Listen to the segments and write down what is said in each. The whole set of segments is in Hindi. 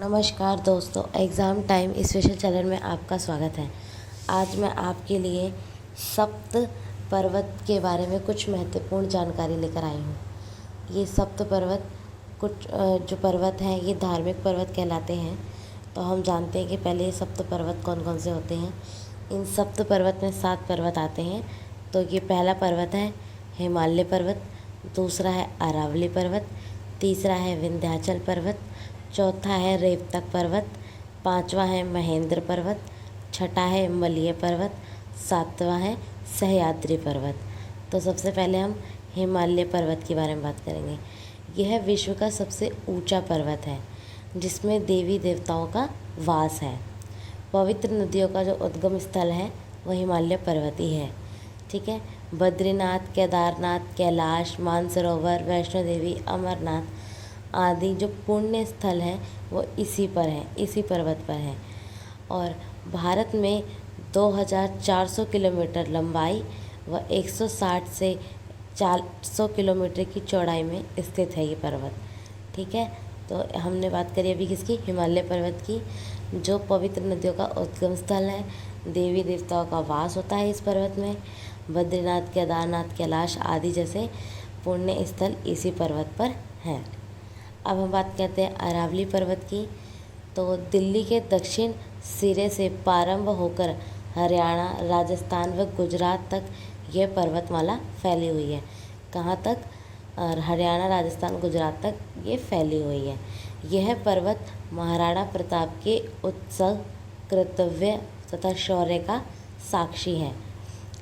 नमस्कार दोस्तों, एग्ज़ाम टाइम स्पेशल चैनल में आपका स्वागत है। आज मैं आपके लिए सप्त पर्वत के बारे में कुछ महत्वपूर्ण जानकारी लेकर आई हूँ। ये सप्त पर्वत जो पर्वत हैं ये धार्मिक पर्वत कहलाते हैं। तो हम जानते हैं कि पहले ये सप्त पर्वत कौन कौन से होते हैं। इन सप्त पर्वत में 7 पर्वत आते हैं। तो ये पहला पर्वत है हिमालय पर्वत, दूसरा है अरावली पर्वत, तीसरा है विंध्याचल पर्वत, चौथा है रेवतक पर्वत, पांचवा है महेंद्र पर्वत, छठा है मलय पर्वत, सातवां है सह्याद्री पर्वत। तो सबसे पहले हम हिमालय पर्वत के बारे में बात करेंगे। यह विश्व का सबसे ऊंचा पर्वत है जिसमें देवी देवताओं का वास है। पवित्र नदियों का जो उद्गम स्थल है वह हिमालय पर्वत ही है। ठीक है। बद्रीनाथ, केदारनाथ, कैलाश, मानसरोवर, वैष्णो देवी, अमरनाथ आदि जो पुण्य स्थल हैं वो इसी पर्वत पर है। और भारत में 2400 किलोमीटर लंबाई व 160 से 400 किलोमीटर की चौड़ाई में स्थित है ये पर्वत। ठीक है। तो हमने बात करी अभी किसकी, हिमालय पर्वत की, जो पवित्र नदियों का उद्गम स्थल है। देवी देवताओं का वास होता है इस पर्वत में। बद्रीनाथ, केदारनाथ, कैलाश आदि जैसे पुण्य स्थल इसी पर्वत पर हैं। अब हम बात करते हैं अरावली पर्वत की। तो दिल्ली के दक्षिण सिरे से प्रारंभ होकर हरियाणा, राजस्थान व गुजरात तक यह पर्वतमाला फैली हुई है। कहाँ तक? और हरियाणा, राजस्थान, गुजरात तक ये फैली हुई है। यह पर्वत महाराणा प्रताप के उत्सव, कर्तव्य तथा शौर्य का साक्षी है।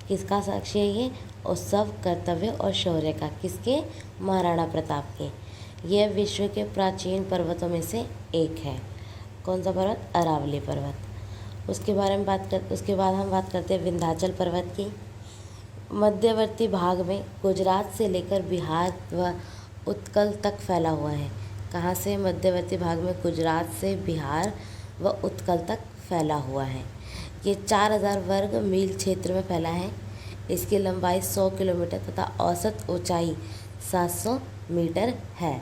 किसका साक्षी है ये? उत्सव, कर्तव्य और शौर्य का। किसके? महाराणा प्रताप के। यह विश्व के प्राचीन पर्वतों में से एक है। कौन सा पर्वत? अरावली पर्वत। उसके बाद हम बात करते हैं विंध्याचल पर्वत की। मध्यवर्ती भाग में गुजरात से लेकर बिहार व उत्कल तक फैला हुआ है। कहाँ से? मध्यवर्ती भाग में गुजरात से बिहार व उत्कल तक फैला हुआ है। ये 4000 वर्ग मील क्षेत्र में फैला है। इसकी लंबाई 100 किलोमीटर तथा औसत ऊंचाई 700 मीटर है।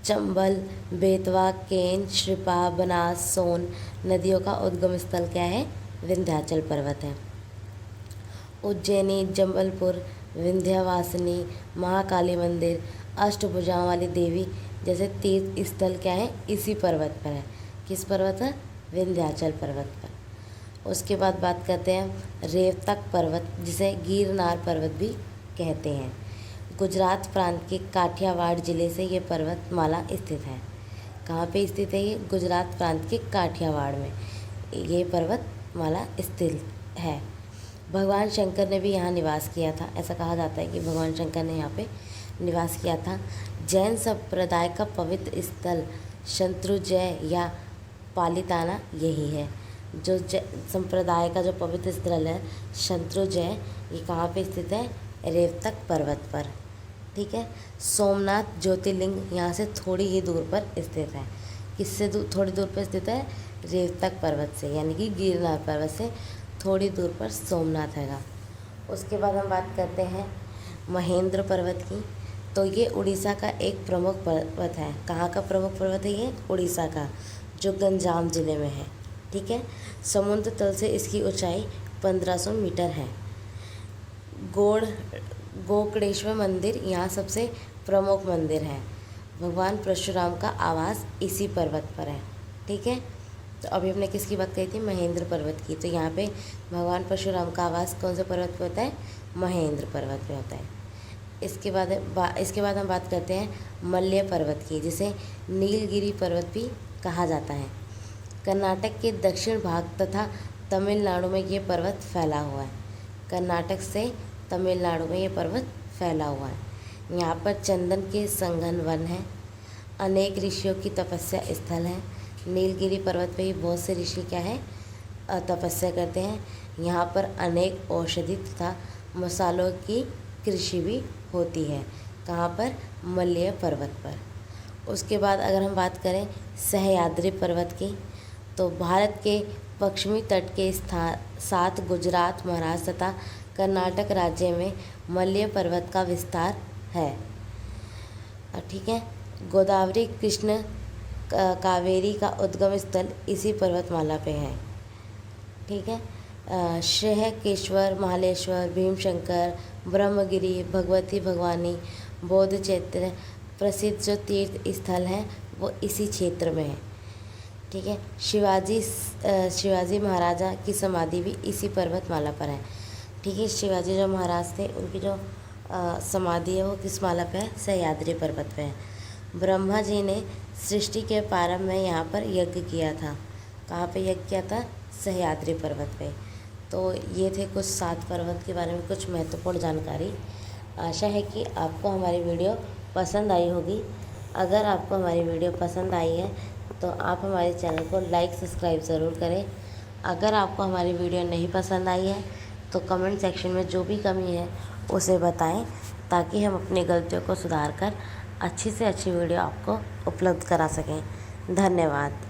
चंबल, बेतवा, केन, श्रीपा, बनास, सोन नदियों का उद्गम स्थल क्या है? विंध्याचल पर्वत है। उज्जैनी, जबलपुर, विंध्यवासिनी, महाकाली मंदिर, अष्टभुजाओं वाली देवी जैसे तीर्थ स्थल क्या है? इसी पर्वत पर है। किस पर्वत है? विंध्याचल पर्वत पर। उसके बाद बात करते हैं रेवतक पर्वत, जिसे गिरनार पर्वत भी कहते हैं। गुजरात प्रांत के काठियावाड़ जिले से ये पर्वतमाला स्थित है। कहाँ पे स्थित है ये? गुजरात प्रांत के काठियावाड़ में ये पर्वतमाला स्थित है। भगवान शंकर ने भी यहाँ निवास किया था। ऐसा कहा जाता है कि भगवान शंकर ने यहाँ पे निवास किया था। जैन संप्रदाय का पवित्र स्थल शत्रुंजय या पालिताना यही है। जो संप्रदाय का जो पवित्र स्थल है शत्रुंजय, ये कहाँ पे स्थित है? रेवतक पर्वत पर। ठीक है। सोमनाथ ज्योतिर्लिंग यहाँ से थोड़ी ही दूर पर स्थित है। किससे थोड़ी दूर पर स्थित है? रेवतक पर्वत से, यानी कि गिरनार पर्वत से थोड़ी दूर पर सोमनाथ हैगा। उसके बाद हम बात करते हैं महेंद्र पर्वत की। तो ये उड़ीसा का एक प्रमुख पर्वत है। कहाँ का प्रमुख पर्वत है ये? उड़ीसा का, जो गंजाम जिले में है। ठीक है। समुद्र तल से इसकी ऊंचाई 1500 मीटर है। गोकर्णेश्वर मंदिर यहाँ सबसे प्रमुख मंदिर है। भगवान परशुराम का आवास इसी पर्वत पर है। ठीक है। तो अभी हमने किसकी बात कही थी? महेंद्र पर्वत की। तो यहाँ पे भगवान परशुराम का आवास कौन से पर्वत पे होता है? महेंद्र पर्वत पे होता है। इसके बाद हम बात करते हैं मलय पर्वत की, जिसे नीलगिरी पर्वत भी कहा जाता है। कर्नाटक के दक्षिण भाग तथा तमिलनाडु में ये पर्वत फैला हुआ है। कर्नाटक से तमिलनाडु में ये पर्वत फैला हुआ है। यहाँ पर चंदन के संघन वन है। अनेक ऋषियों की तपस्या स्थल है। नीलगिरी पर्वत पे ही बहुत से ऋषि क्या है? तपस्या करते हैं। यहाँ पर अनेक औषधि तथा मसालों की कृषि भी होती है। कहाँ पर? मलय पर्वत पर। उसके बाद अगर हम बात करें सह्याद्री पर्वत की, तो भारत के पश्चिमी तट के साथ गुजरात, महाराष्ट्र तथा कर्नाटक राज्य में मलय पर्वत का विस्तार है। ठीक है। गोदावरी, कृष्ण कावेरी का उद्गम स्थल इसी पर्वतमाला पे है। ठीक है। श्रृंगकेश्वर, महालेश्वर, भीमशंकर, ब्रह्मगिरी, भगवती भगवानी, बौद्ध क्षेत्र प्रसिद्ध जो तीर्थ स्थल हैं वो इसी क्षेत्र में है। ठीक है। शिवाजी महाराजा की समाधि भी इसी पर्वतमाला पर है। ठीक है। शिवाजी जो महाराज थे उनकी जो समाधि है वो किस माला पे है? सह्याद्री पर्वत पे है। ब्रह्मा जी ने सृष्टि के प्रारंभ में यहाँ पर यज्ञ किया था। कहाँ पे यज्ञ किया था? सह्याद्री पर्वत पे। तो ये थे कुछ 7 पर्वत के बारे में कुछ महत्वपूर्ण जानकारी। आशा है कि आपको हमारी वीडियो पसंद आई होगी। अगर आपको हमारी वीडियो पसंद आई है तो आप हमारे चैनल को लाइक सब्सक्राइब ज़रूर करें। अगर आपको हमारी वीडियो नहीं पसंद आई है तो कमेंट सेक्शन में जो भी कमी है उसे बताएं, ताकि हम अपनी गलतियों को सुधार कर अच्छी से अच्छी वीडियो आपको उपलब्ध करा सकें। धन्यवाद।